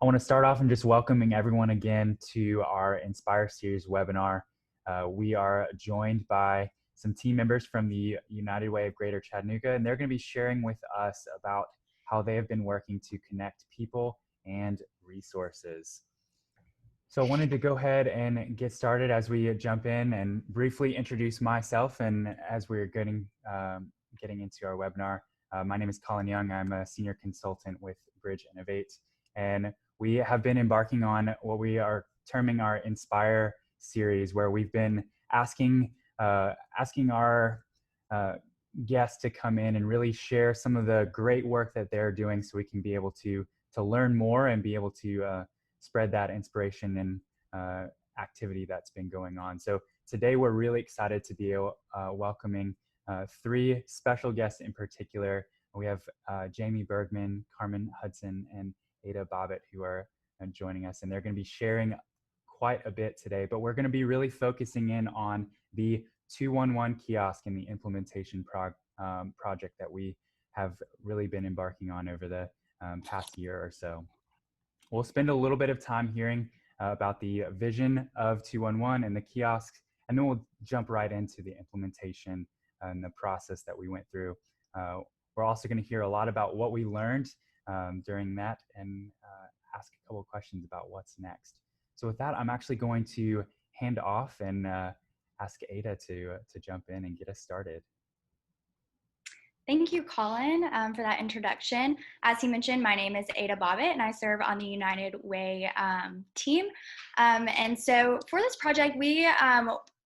I want to start off and just welcoming everyone again to our Inspire Series webinar. We are joined by some team members from the United Way of Greater Chattanooga, and they're going to be sharing with us about how they have been working to connect people and resources. So I wanted to go ahead and get started as we jump in and briefly introduce myself. And as we're getting into our webinar, my name is Colin Young. I'm a senior consultant with Bridge Innovate. And we have been embarking on what we are terming our Inspire series, where we've been asking our guests to come in and really share some of the great work that they're doing, so we can be able to learn more and be able to spread that inspiration and activity that's been going on. So today we're really excited to be welcoming three special guests in particular. We have Jamie Bergman, Carmen Hudson, and Ada Bobbitt, who are joining us, and they're going to be sharing quite a bit today, but we're going to be really focusing in on the 211 kiosk and the implementation project that we have really been embarking on over the past year or so. We'll spend a little bit of time hearing about the vision of 211 and the kiosks, and then we'll jump right into the implementation and the process that we went through. We're also going to hear a lot about what we learned during that, and ask a couple of questions about what's next. So with that, I'm actually going to hand off and ask Ada to jump in and get us started. Thank you, Colin, for that introduction. As he mentioned, my name is Ada Bobbitt, and I serve on the United Way team. And so for this project,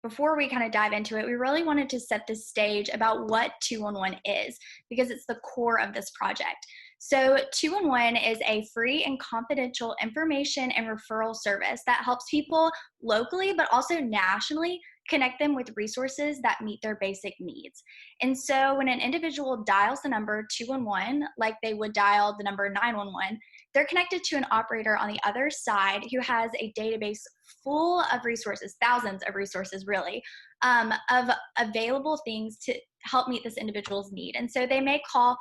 before we kind of dive into it, we really wanted to set the stage about what 211 is, because it's the core of this project. So 211 is a free and confidential information and referral service that helps people locally, but also nationally, connect them with resources that meet their basic needs. And so when an individual dials the number 211, like they would dial the number 911, they're connected to an operator on the other side who has a database full of resources, thousands of resources really, of available things to help meet this individual's need. And so they may call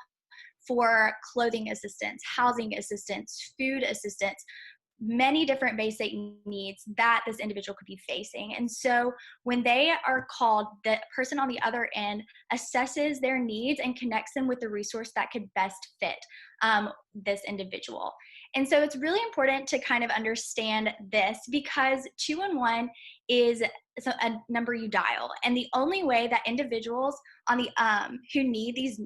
for clothing assistance, housing assistance, food assistance, many different basic needs that this individual could be facing. And so when they are called, the person on the other end assesses their needs and connects them with the resource that could best fit this individual. And so it's really important to kind of understand this, because 211 is a number you dial. And the only way that individuals on the who need these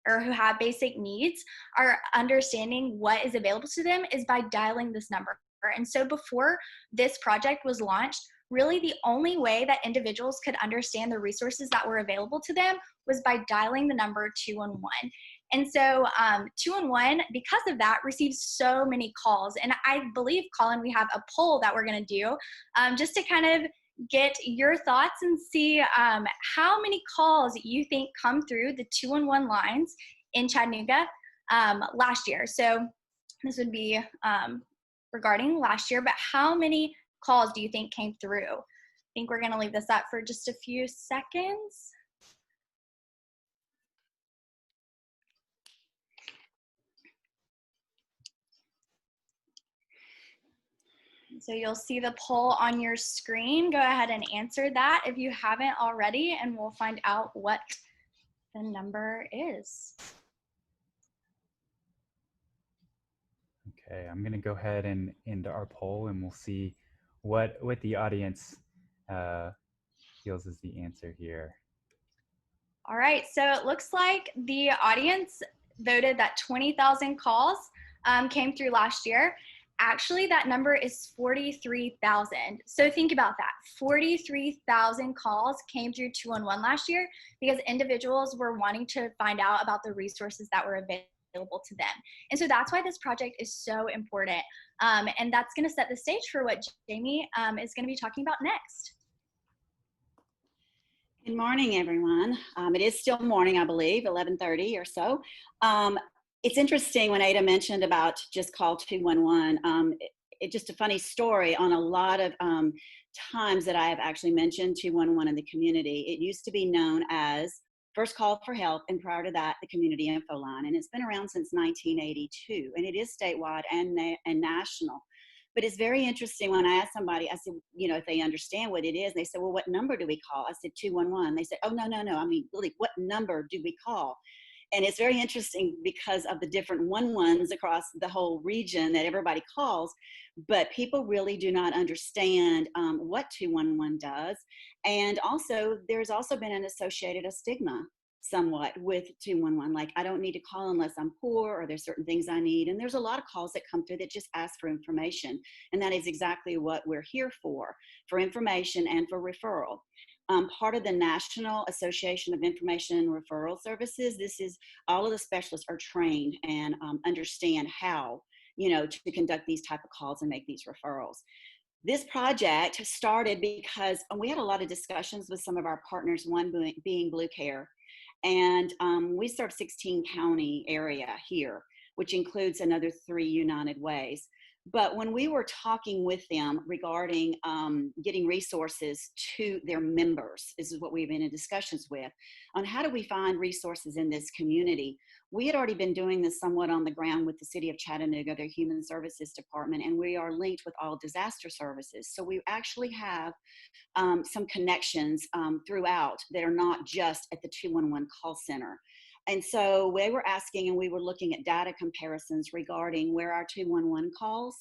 or who have basic needs are understanding what is available to them is by dialing this number. And so before this project was launched, really the only way that individuals could understand the resources that were available to them was by dialing the number 211. And so 211, because of that, receives so many calls. And I believe, Colin, we have a poll that we're going to do just to kind of get your thoughts and see how many calls you think come through the 211 lines in Chattanooga last year. So this would be regarding last year, but how many calls do you think came through? I think we're going to leave this up for just a few seconds. So you'll see the poll on your screen. Go ahead and answer that if you haven't already, and we'll find out what the number is. Okay, I'm going to go ahead and end our poll, and we'll see what the audience feels is the answer here. All right, so it looks like the audience voted that 20,000 calls came through last year. Actually, that number is 43,000. So think about that. 43,000 calls came through 211 last year because individuals were wanting to find out about the resources that were available to them. And so that's why this project is so important. And that's going to set the stage for what Jamie is going to be talking about next. Good morning, everyone. It is still morning, I believe, 11:30 or so. It's interesting when Ada mentioned about just call 211. It's just a funny story on a lot of times that I have actually mentioned 211 in the community. It used to be known as first call for help, and prior to that, the community info line. And it's been around since 1982, and it is statewide and national. But it's very interesting when I asked somebody, I said, if they understand what it is, they said, well, what number do we call? I said, 211. They said, oh, no. I mean, really, what number do we call? And it's very interesting because of the different 11s across the whole region that everybody calls, but people really do not understand what 211 does. And also, there's also been an associated stigma somewhat with 211, like I don't need to call unless I'm poor, or there's certain things I need. And there's a lot of calls that come through that just ask for information. And that is exactly what we're here for information and for referral. Part of the National Association of Information and Referral Services, this is all of the specialists are trained and understand how, to conduct these type of calls and make these referrals. This project started because we had a lot of discussions with some of our partners, one being Blue Care. And we serve 16 county area here, which includes another 3 United Ways. But when we were talking with them regarding getting resources to their members, this is what we've been in discussions with, on how do we find resources in this community. We had already been doing this somewhat on the ground with the city of Chattanooga, their Human Services Department, and we are linked with all disaster services. So we actually have some connections throughout that are not just at the 211 call center. And so we were asking, and we were looking at data comparisons regarding where our 211 calls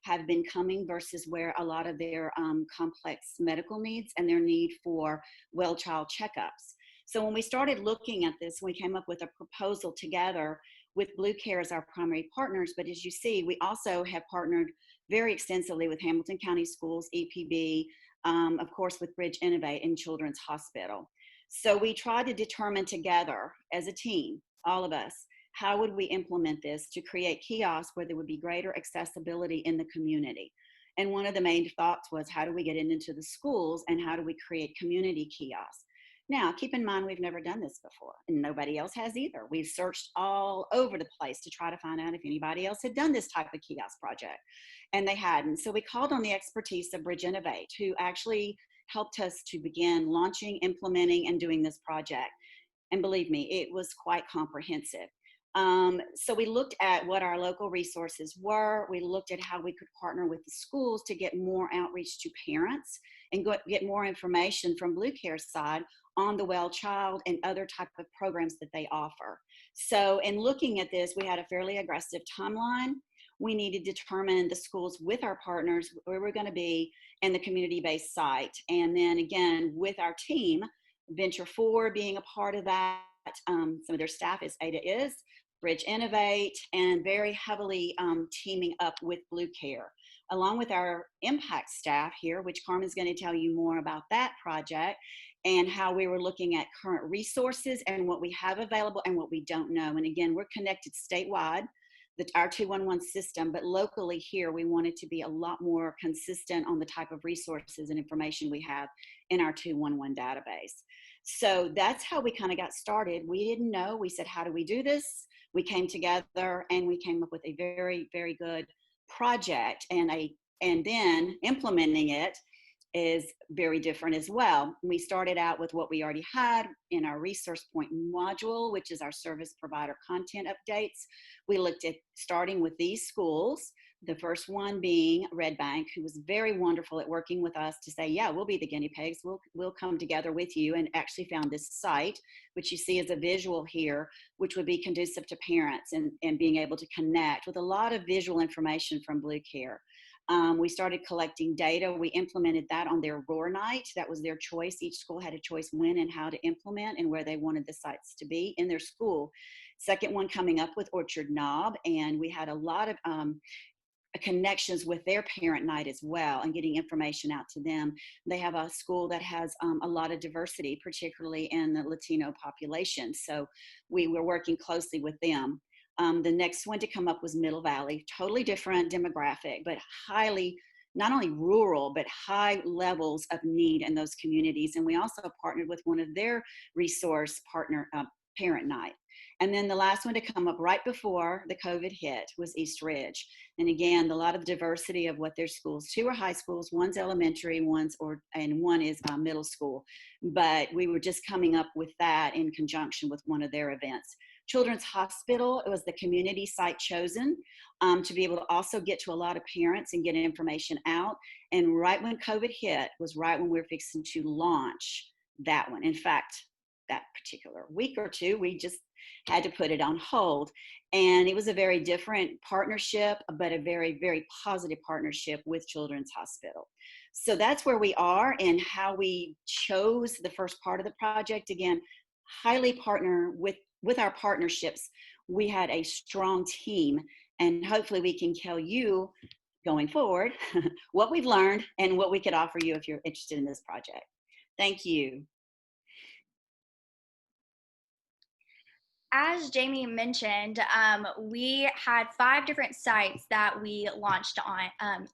have been coming versus where a lot of their complex medical needs and their need for well child checkups. So when we started looking at this, we came up with a proposal together with Blue Care as our primary partners. But as you see, we also have partnered very extensively with Hamilton County Schools, EPB, of course, with Bridge Innovate and Children's Hospital. So we tried to determine together as a team, all of us, how would we implement this to create kiosks where there would be greater accessibility in the community. And one of the main thoughts was, how do we get it into the schools and how do we create community kiosks? Now, keep in mind, we've never done this before, and nobody else has either. We've searched all over the place to try to find out if anybody else had done this type of kiosk project, and they hadn't. So we called on the expertise of Bridge Innovate, who actually helped us to begin launching, implementing, and doing this project. And believe me, it was quite comprehensive. So we looked at what our local resources were. We looked at how we could partner with the schools to get more outreach to parents and get more information from Blue Care's side on the well child and other type of programs that they offer. So in looking at this, we had a fairly aggressive timeline. We needed to determine the schools with our partners, where we're going to be, and the community-based site. And then again, with our team, Venture 4 being a part of that, some of their staff is Ada is, Bridge Innovate, and very heavily teaming up with Blue Care, along with our impact staff here, which Carmen's going to tell you more about that project and how we were looking at current resources and what we have available and what we don't know. And again, we're connected statewide, our 211 system, but locally here, we wanted to be a lot more consistent on the type of resources and information we have in our 211 database. So that's how we kind of got started. We didn't know. We said, how do we do this? We came together and we came up with a very, very good project, and then implementing it is very different as well. We started out with what we already had in our resource point module, which is our service provider content updates. We looked at starting with these schools, the first one being Red Bank, who was very wonderful at working with us to say, yeah, we'll be the guinea pigs. We'll come together with you, and actually found this site, which you see as a visual here, which would be conducive to parents and being able to connect with a lot of visual information from Blue Care. We started collecting data. We implemented that on their Roar Night. That was their choice. Each school had a choice when and how to implement and where they wanted the sites to be in their school. Second one coming up with Orchard Knob, and we had a lot of connections with their parent night as well, and getting information out to them. They have a school that has a lot of diversity, particularly in the Latino population. So we were working closely with them. The next one to come up was Middle Valley, totally different demographic, but highly, not only rural, but high levels of need in those communities. And we also partnered with one of their resource partner, Parent Night. And then the last one to come up right before the COVID hit was East Ridge. And again, a lot of diversity of what their schools. Two are high schools, one's elementary, and one is middle school. But we were just coming up with that in conjunction with one of their events. Children's Hospital, it was the community site chosen to be able to also get to a lot of parents and get information out. And right when COVID hit was right when we were fixing to launch that one. In fact, that particular week or two, we just had to put it on hold. And it was a very different partnership, but a very, very positive partnership with Children's Hospital. So that's where we are and how we chose the first part of the project. Again, highly partner with our partnerships. We had a strong team, and hopefully we can tell you going forward what we've learned and what we could offer you if you're interested in this project. Thank you. As Jamie mentioned, we had 5 different sites that we launched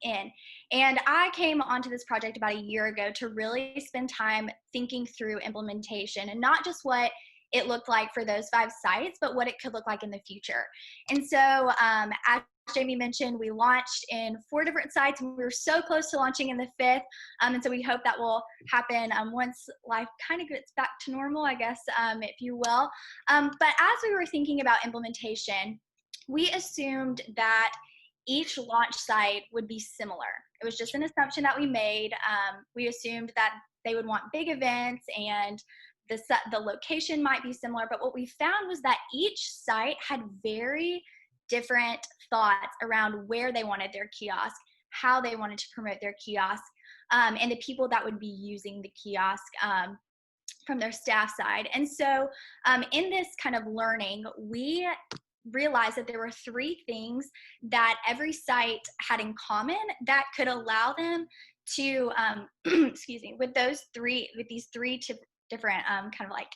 in. And I came onto this project about a year ago to really spend time thinking through implementation, and not just what it looked like for those 5 sites, but what it could look like in the future. And so as Jamie mentioned, we launched in 4 different sites, and we were so close to launching in the 5th. And so we hope that will happen once life kind of gets back to normal, I guess, if you will. But as we were thinking about implementation, we assumed that each launch site would be similar. It was just an assumption that we made. We assumed that they would want big events and the location might be similar, but what we found was that each site had very different thoughts around where they wanted their kiosk, how they wanted to promote their kiosk, and the people that would be using the kiosk from their staff side. And so in this kind of learning, we realized that there were 3 things that every site had in common that could allow them to, excuse me, with these three different kind of like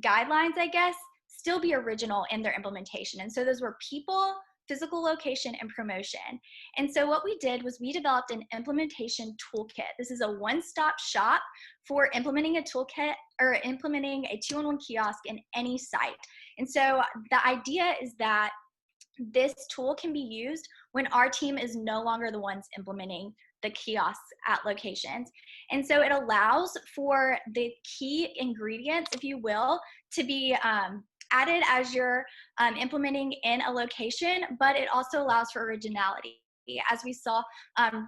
guidelines, I guess, still be original in their implementation. And so those were people, physical location, and promotion. And so what we did was we developed an implementation toolkit. This is a one-stop shop for implementing a toolkit or implementing a 2-in-1 kiosk in any site. And so the idea is that this tool can be used when our team is no longer the ones implementing the kiosks at locations. And so it allows for the key ingredients, if you will, to be added as you're implementing in a location, but it also allows for originality. As we saw,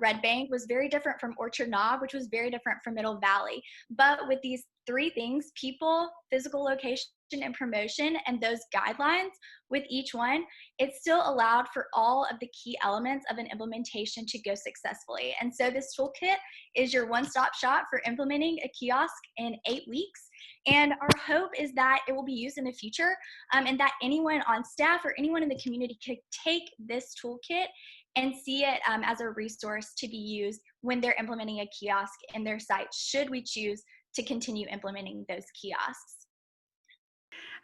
Red Bank was very different from Orchard Knob, which was very different from Middle Valley. But with these 3 things, people, physical location, and promotion, and those guidelines with each one, it still allowed for all of the key elements of an implementation to go successfully. And so this toolkit is your one-stop shop for implementing a kiosk in 8 weeks. And our hope is that it will be used in the future, and that anyone on staff or anyone in the community could take this toolkit and see it as a resource to be used when they're implementing a kiosk in their site, should we choose to continue implementing those kiosks.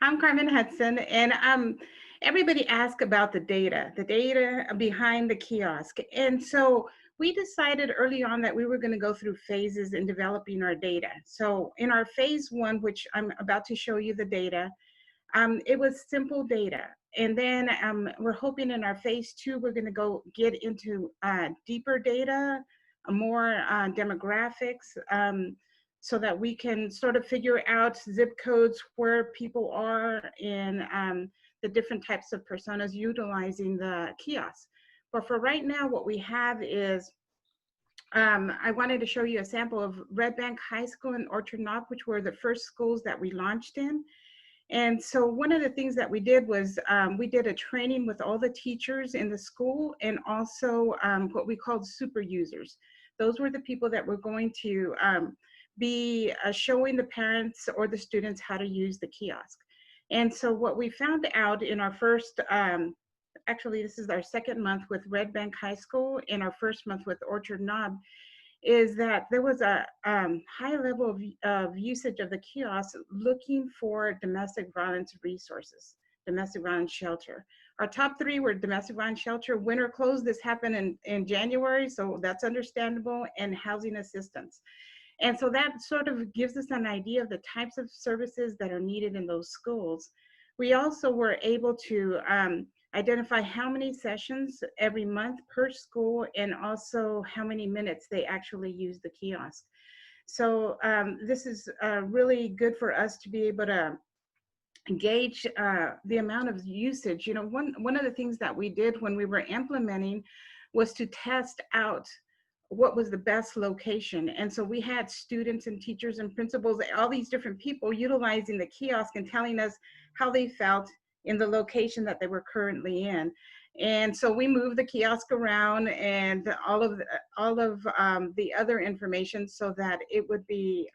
I'm Carmen Hudson, and everybody asked about the data behind the kiosk. And so we decided early on that we were going to go through phases in developing our data. So in our phase 1, which I'm about to show you the data, it was simple data. And then we're hoping in our phase 2, we're going to go get into deeper data, more demographics, so that we can sort of figure out zip codes where people are in the different types of personas utilizing the kiosk. But for right now, what we have is, I wanted to show you a sample of Red Bank High School and Orchard Knob, which were the first schools that we launched in. And so one of the things that we did was we did a training with all the teachers in the school, and also what we called super users. Those were the people that were going to be showing the parents or the students how to use the kiosk. And so what we found out in our first, actually this is our 2nd month with Red Bank High School and our 1st month with Orchard Knob, is that there was a high level of usage of the kiosk looking for domestic violence resources, domestic violence shelter. Our top 3 were domestic violence shelter, winter clothes, this happened in January, so that's understandable, and housing assistance. And so that sort of gives us an idea of the types of services that are needed in those schools. We also were able to identify how many sessions every month per school, and also how many minutes they actually use the kiosk. So this is really good for us to be able to gauge the amount of usage. You know, one of the things that we did when we were implementing was to test out what was the best location. And so we had students and teachers and principals, all these different people utilizing the kiosk and telling us how they felt in the location that they were currently in. And so we moved the kiosk around and all of the other information so that it would be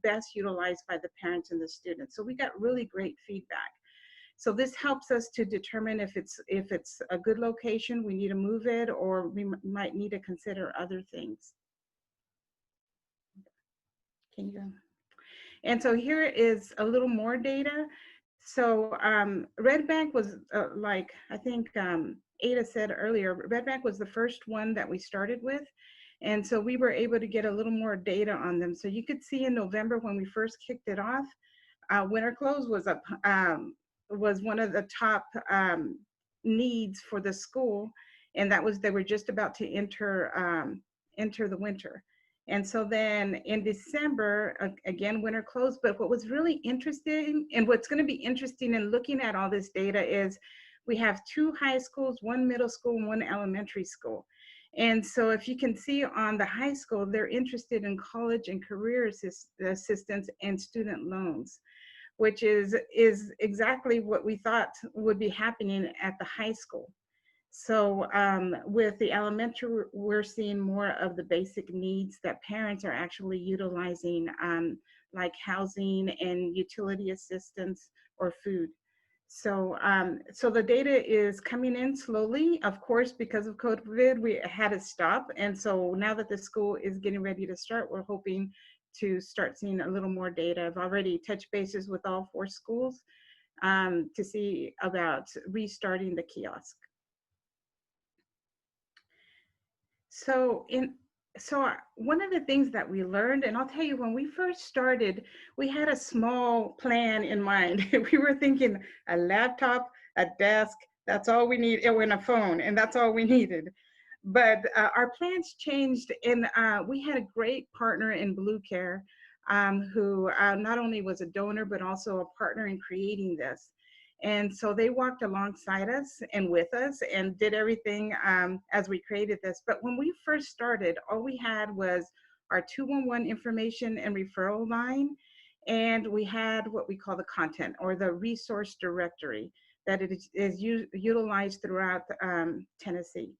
best utilized by the parents and the students. So we got really great feedback. So this helps us to determine if it's a good location, we need to move it, or we might need to consider other things. Can you go? And so here is a little more data. So Red Bank was like, I think Ada said earlier, Red Bank was the first one that we started with. And so we were able to get a little more data on them. So you could see in November when we first kicked it off, winter clothes was one of the top needs for the school. And that was, they were just about to enter the winter. And so then in December, again, winter closed. But what was really interesting, and what's going to be interesting in looking at all this data, is we have 2 high schools, 1 middle school, and 1 elementary school. And so if you can see on the high school, they're interested in college and career assistance and student loans, which is exactly what we thought would be happening at the high school. So with the elementary, we're seeing more of the basic needs that parents are actually utilizing, like housing and utility assistance or food. So, so the data is coming in slowly. Of course, because of COVID, we had to stop. And so now that the school is getting ready to start, we're hoping to start seeing a little more data. I've already touched bases with all 4 schools to see about restarting the kiosk. So one of the things that we learned, and I'll tell you, when we first started, we had a small plan in mind. We were thinking a laptop, a desk, that's all we need, and a phone, and that's all we needed. But our plans changed, and we had a great partner in Blue Care, who not only was a donor, but also a partner in creating this. And so they walked alongside us and with us and did everything as we created this. But when we first started, all we had was our 211 information and referral line. And we had what we call the content, or the resource directory, that it is utilized throughout Tennessee.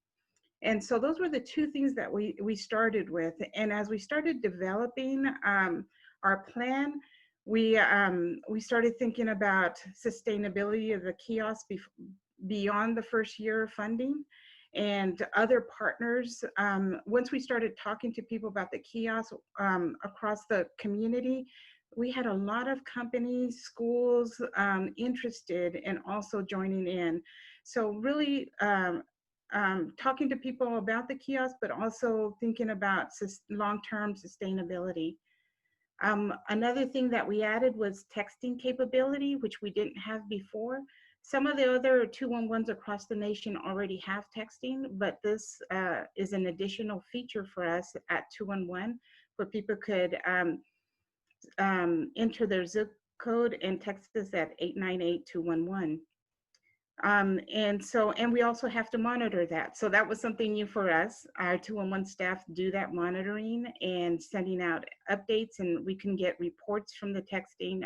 And so those were the 2 things that we started with. And as we started developing our plan, we started thinking about sustainability of the kiosk beyond the first year of funding, and other partners. Once we started talking to people about the kiosk across the community, we had a lot of companies, schools interested in also joining in. So really talking to people about the kiosk, but also thinking about long-term sustainability. Another thing that we added was texting capability, which we didn't have before. Some of the other 211s across the nation already have texting, but this is an additional feature for us at 211, where people could enter their zip code and text us at 898-211. And we also have to monitor that. So that was something new for us. Our 211 staff do that monitoring and sending out updates, and we can get reports from the texting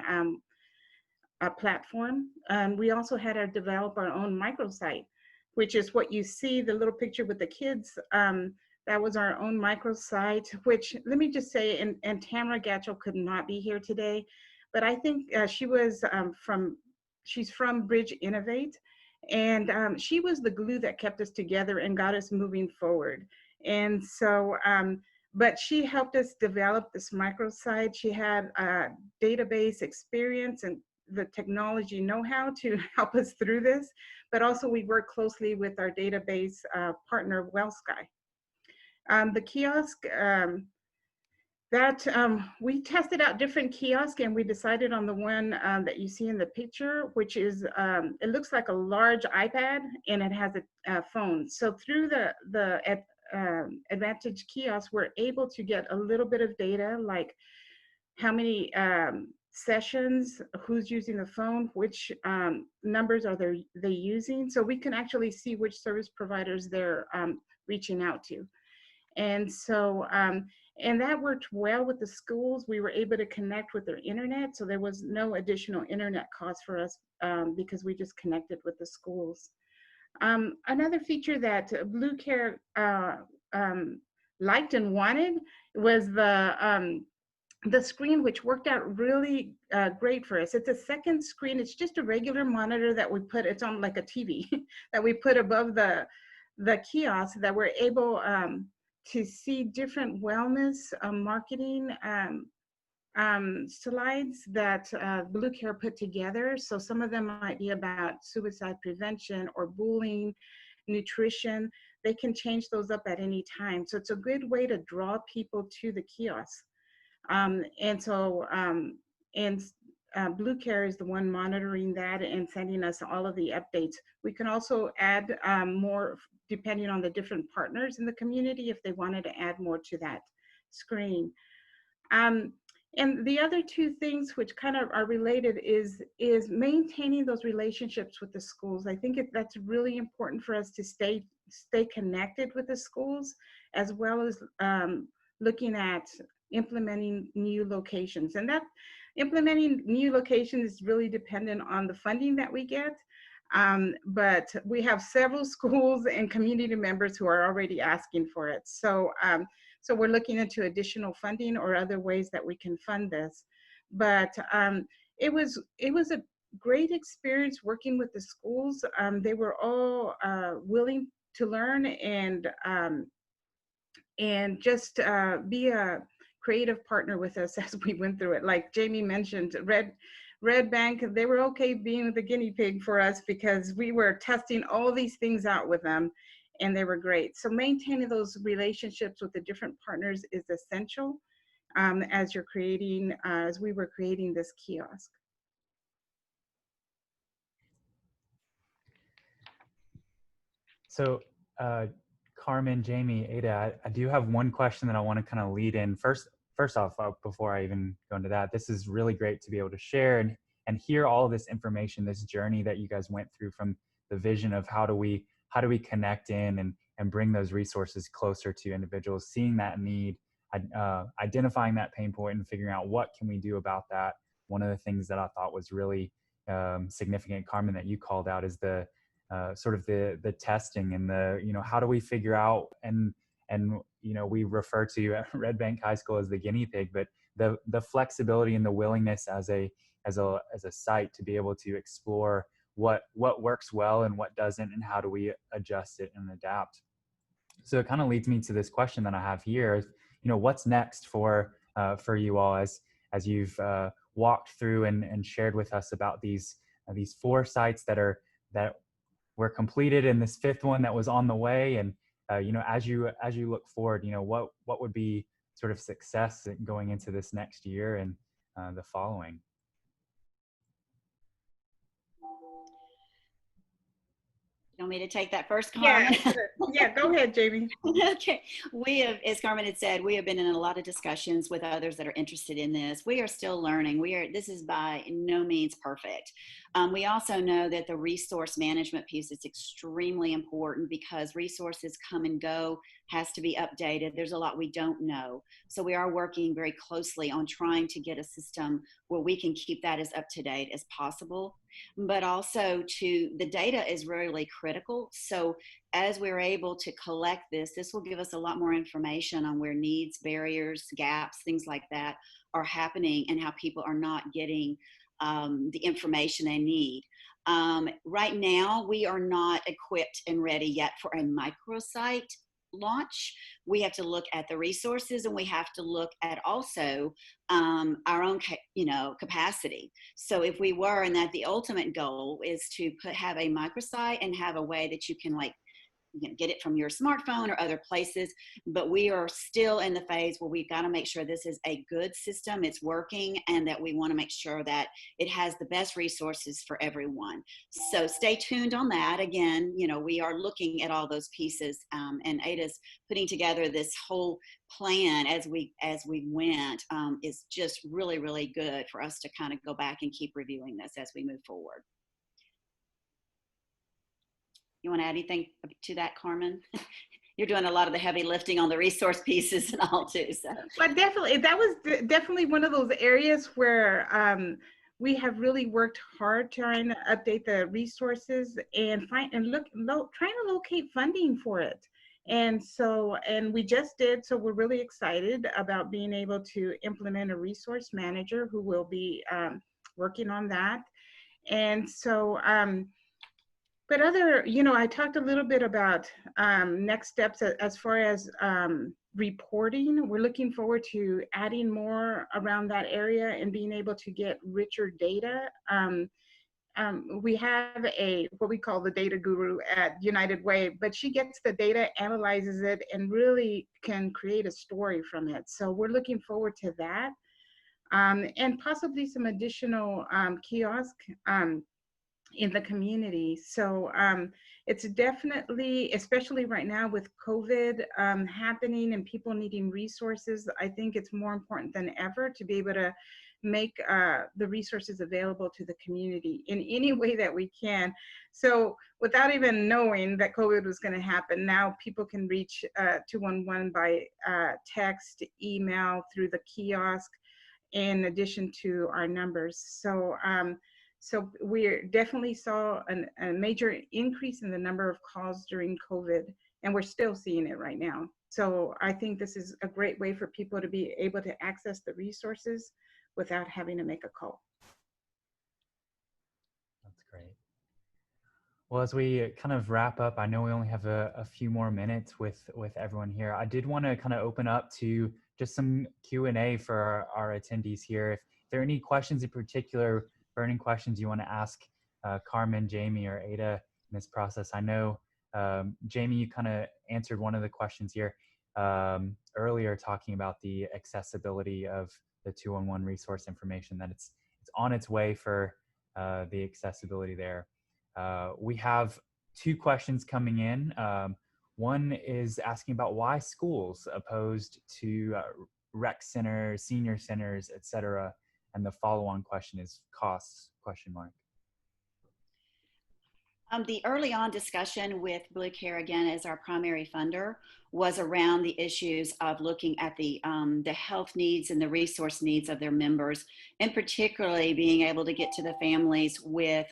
platform. We also had to develop our own microsite, which is what you see, the little picture with the kids. That was our own microsite, which, let me just say, and Tamara Gatchell could not be here today, but I think she's from Bridge Innovate. And she was the glue that kept us together and got us moving forward. And so, but she helped us develop this microsite. She had database experience and the technology know-how to help us through this. But also we work closely with our database partner, WellSky. The kiosk, That we tested out different kiosks, and we decided on the one that you see in the picture, which is it looks like a large iPad, and it has a phone. So through the Advantage kiosk, we're able to get a little bit of data, like how many sessions, who's using the phone, which numbers are they using, so we can actually see which service providers they're reaching out to. And so, and that worked well with the schools. We were able to connect with their internet, so there was no additional internet cost for us because we just connected with the schools. Another feature that Blue Care liked and wanted was the screen, which worked out really great for us. It's a second screen. It's just a regular monitor that we put, it's on like a TV that we put above the kiosk, that we're able to see different wellness marketing slides that Blue Care put together. So some of them might be about suicide prevention or bullying, nutrition. They can change those up at any time. So it's a good way to draw people to the kiosk. And so, Blue Care is the one monitoring that and sending us all of the updates. We can also add more depending on the different partners in the community if they wanted to add more to that screen. And the other two things which kind of are related is maintaining those relationships with the schools. I think that's really important for us to stay connected with the schools, as well as looking at implementing new locations. And that implementing new locations is really dependent on the funding that we get. But we have several schools and community members who are already asking for it. So, so we're looking into additional funding or other ways that we can fund this. But it was a great experience working with the schools. They were all willing to learn and just be a creative partner with us as we went through it. Like Jamie mentioned, Red Bank, they were okay being the guinea pig for us because we were testing all these things out with them, and they were great. So maintaining those relationships with the different partners is essential as you're creating, as we were creating this kiosk. So Carmen, Jamie, Ada, I do have one question that I want to kind of lead in. First off, before I even go into that, this is really great to be able to share and hear all of this information, this journey that you guys went through, from the vision of how do we connect in and bring those resources closer to individuals, seeing that need, identifying that pain point and figuring out what can we do about that. One of the things that I thought was really significant, Carmen, that you called out is the sort of the testing and the, how do we figure out, and we refer to Red Bank High School as the guinea pig, but the flexibility and the willingness as a site to be able to explore what works well and what doesn't, and how do we adjust it and adapt. So it kind of leads me to this question that I have here is, what's next for you all as you've walked through and shared with us about these 4 sites that were completed, and this 5th one that was on the way. And as you look forward, what would be sort of success going into this next year and the following? You want me to take that first, Carmen? Yeah, go ahead, Jamie. Okay. We have, as Carmen had said, we have been in a lot of discussions with others that are interested in this. We are still learning. This is by no means perfect. We also know that the resource management piece is extremely important because resources come and go, has to be updated. There's a lot we don't know. So we are working very closely on trying to get a system where we can keep that as up to date as possible. But also the data is really critical. So as we're able to collect this will give us a lot more information on where needs, barriers, gaps, things like that are happening and how people are not getting the information they need. Right now, we are not equipped and ready yet for a microsite launch. We have to look at the resources, and we have to look at also our own capacity. So if we were, and that the ultimate goal is to have a microsite and have a way that you can get it from your smartphone or other places. But we are still in the phase where we've got to make sure this is a good system, it's working, and that we want to make sure that it has the best resources for everyone. So stay tuned on that. Again, we are looking at all those pieces, and Ada's putting together this whole plan as we went, is just really, really good for us to kind of go back and keep reviewing this as we move forward. You want to add anything to that, Carmen? You're doing a lot of the heavy lifting on the resource pieces and all too. So. But definitely, that was definitely one of those areas where we have really worked hard trying to update the resources and trying to locate funding for it. And we just did, so we're really excited about being able to implement a resource manager who will be working on that. And so, but I talked a little bit about next steps as far as reporting. We're looking forward to adding more around that area and being able to get richer data. We have what we call the data guru at United Way, but she gets the data, analyzes it, and really can create a story from it. So we're looking forward to that. And possibly some additional kiosks in the community. So it's definitely, especially right now with COVID happening and people needing resources, I think it's more important than ever to be able to make the resources available to the community in any way that we can. So without even knowing that COVID was going to happen, now people can reach 211 by text, email, through the kiosk, in addition to our numbers. So we definitely saw a major increase in the number of calls during COVID, and we're still seeing it right now. So I think this is a great way for people to be able to access the resources without having to make a call. That's great. Well, as we kind of wrap up, I know we only have a few more minutes with everyone here. I did want to kind of open up to just some Q&A for our attendees here. If there are any questions in particular, burning questions you want to ask Carmen, Jamie, or Ada in this process. I know, Jamie, you kind of answered one of the questions here earlier, talking about the accessibility of the 211 resource information, that it's on its way for the accessibility there. We have two questions coming in. One is asking about why schools opposed to rec centers, senior centers, etc. And the follow-on question is costs, ? The early on discussion with Blue Care, again, as our primary funder, was around the issues of looking at the health needs and the resource needs of their members, and particularly being able to get to the families with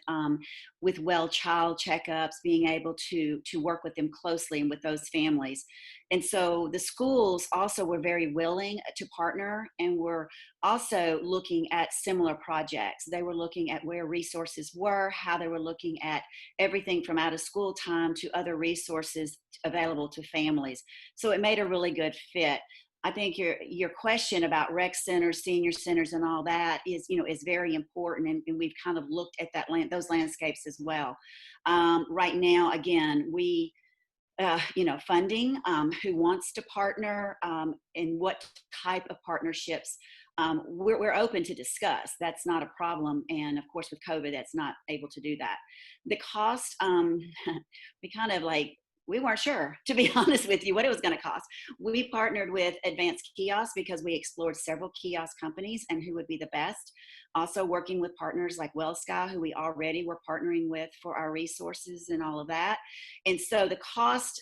well child checkups, being able to work with them closely and with those families. And so the schools also were very willing to partner, and were also looking at similar projects. They were looking at where resources were, how they were looking at everything from out of school time to other resources available to families. So it made a really good fit. I think your question about rec centers, senior centers, and all that is very important, and we've kind of looked at those landscapes as well. Right now, again, we funding, who wants to partner, and what type of partnerships, we're open to discuss. That's not a problem. And of course, with COVID, that's not able to do that. The cost, we weren't sure, to be honest with you, what it was going to cost. We partnered with Advanced Kiosks because we explored several kiosk companies and who would be the best. Also working with partners like WellSky, who we already were partnering with for our resources and all of that. And so the cost,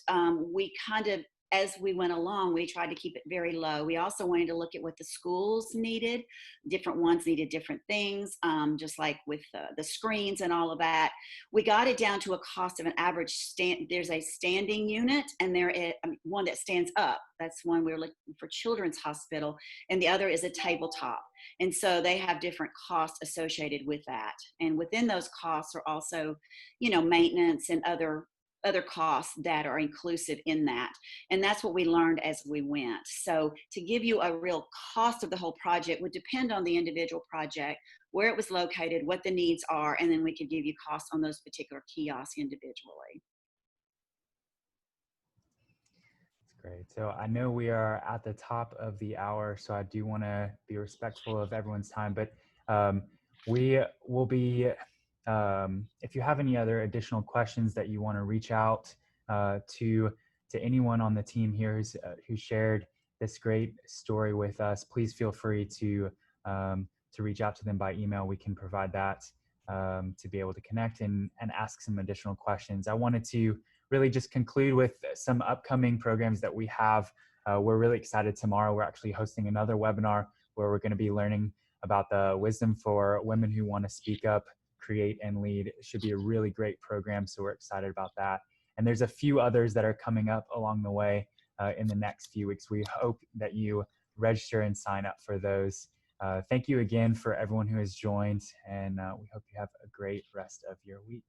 we kind of, as we went along, we tried to keep it very low. We also wanted to look at what the schools needed. Different ones needed different things, just like with the screens and all of that. We got it down to a cost of an average there's a standing unit, and there is one that stands up. That's one we were looking for Children's Hospital, and the other is a tabletop. And so they have different costs associated with that. And within those costs are also, maintenance and other costs that are inclusive in that. And that's what we learned as we went. So to give you a real cost of the whole project would depend on the individual project, where it was located, what the needs are, and then we could give you costs on those particular kiosks individually. Great. So I know we are at the top of the hour, so I do want to be respectful of everyone's time, but we will be, if you have any other additional questions that you want to reach out to anyone on the team here who shared this great story with us, please feel free to reach out to them by email. We can provide that to be able to connect and ask some additional questions. I wanted to really just conclude with some upcoming programs that we have. We're really excited. Tomorrow, we're actually hosting another webinar where we're going to be learning about the wisdom for women who want to speak up, create, and lead. It should be a really great program, so we're excited about that. And there's a few others that are coming up along the way in the next few weeks. We hope that you register and sign up for those. Thank you again for everyone who has joined, and we hope you have a great rest of your week.